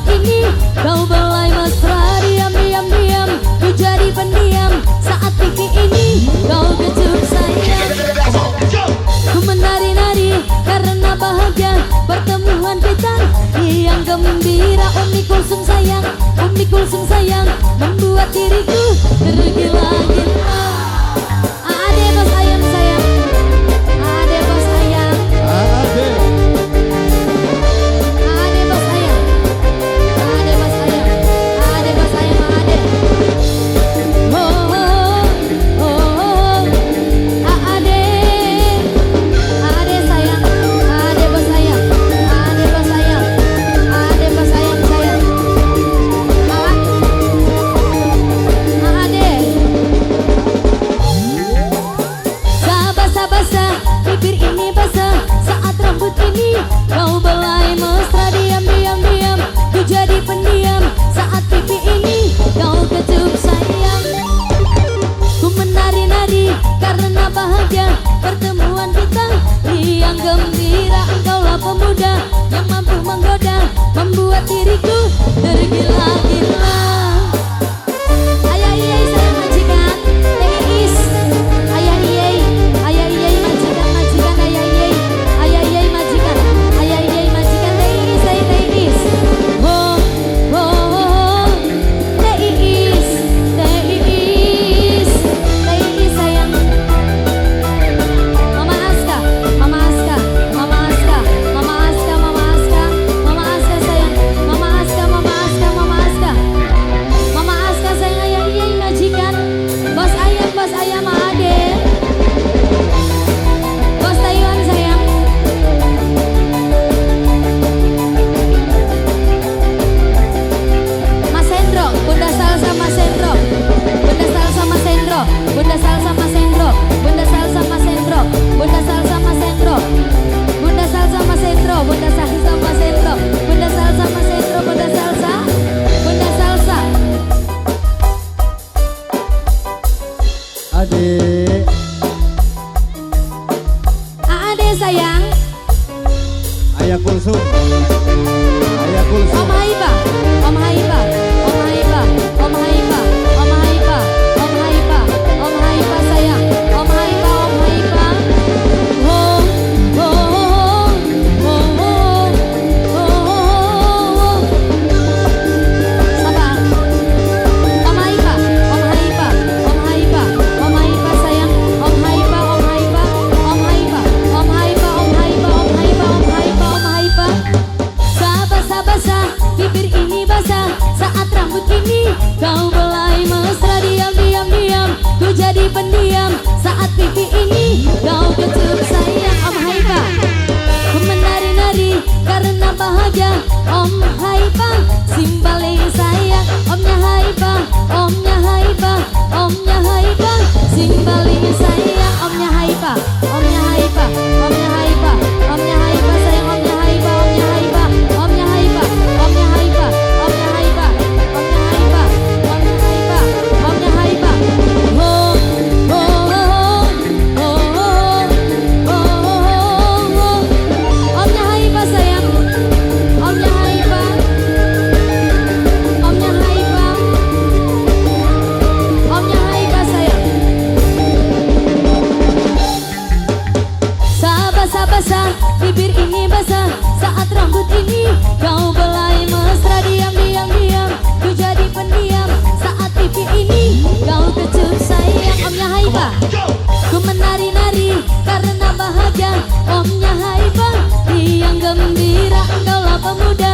rambut ini kau belai mesra. Diam, ku jadi pendiam saat pipi ini kau kecup sayang. Ku menari-nari karena bahagia pertemuan kita yang gembira. Umi Kulsum sayang membuat diriku tergila-gila. Ade bos ayam sayang, ade bos ayam, ade bos ayam, ade bos ayam, ade bos ayam, ade. Oh oh oh, ade, ade sayang, ade bos ayam, ade bos ayam, ade bos ayam sayang. Basah, bibir ini basah saat rambut ini kau belai mesra. Diam, ku jadi pendiam saat pipi ini kau kecup sayang. Ku menari-nari karena bahagia pertemuan kita yang gembira. Engkaulah pemuda yang mampu menggoda membuat diriku tergila-gila. Ayah iyai sayang majikan, Teis. Ayah iyai, ayah iyai majikan, ayah iyai, ayah iyai majikan, ayah iyai majikan, Teis, Teis. Oh, oh, oh, Teis, Teis, Teis sayang. Mama Aska, Mama Aska, Mama Aska, Mama Aska, Mama Aska, Mama Aska sayang. Mama Aska, Mama Aska, Mama Aska, Mama Aska sayang. Ayah iyai majikan, bos ayam ade, bos Taiwan sayang. Mas Hendro, Bunda Salsa Mas Hendro, Bunda Salsa Mas Hendro, Bunda Salsa Mas Hendro, Bunda Salsa Mas Hendro, Bunda Salsa Mas Hendro, Bunda Salsa Mas Hendro, Bunda Salsa Mas Hendro, Bunda Salsa Mas Hendro, Bunda Salsa, Bunda Salsa. Adik, Ade sayang, Ayah Kulsum, Ayah Kulsum. Om Haiba, Om Haiba, Om Haiba, Om Haiba, Om Haiba, Om Haiba, Om Haiba sayang, Om Haiba, Om Haiba. Oh, oh, oh, oh, oh, oh. Sabar. Om Haiba, Om Haiba, Om Haiba, Om Haiba sayang, Om Haiba, Om Haiba, Om Haiba, Om Haiba, Om Haiba, Om Haiba, Om Haiba, Om Haiba. Basah, bibir ini basah saat rambut ini kau belai mesra. Diam, ku jadi pendiam saat pipi ini kau kecup sayang. Om Haiba, ku menari-nari karena bahagia. Om Haiba, simbaling sayang. Omnya Haiba, Omnya Haiba, Omnya Haiba, simbaling sayang. Omnya Haiba, Omnya Haiba, Omnya Haiba, Omnya Haiba sayang. Omnya Haiba, Omnya Haiba, Omnya Haiba, Omnya Haiba, Omnya Haiba, Omnya Haiba, Omnya Haiba, Omnya Haiba. Oh, oh, oh, oh, oh, oh, oh. Omnya Haiba sayang, Omnya Haiba, Omnya Haiba, Omnya Haiba sayang. Basah, bibir ini basah saat rambut ini kau belai mesra. Diam, ku jadi pendiam saat pipi ini kau kecup sayang. Omnya Haiba, ku menari-nari karena bahagia. Omnya Haiba yang gembira. Engkaulah pemuda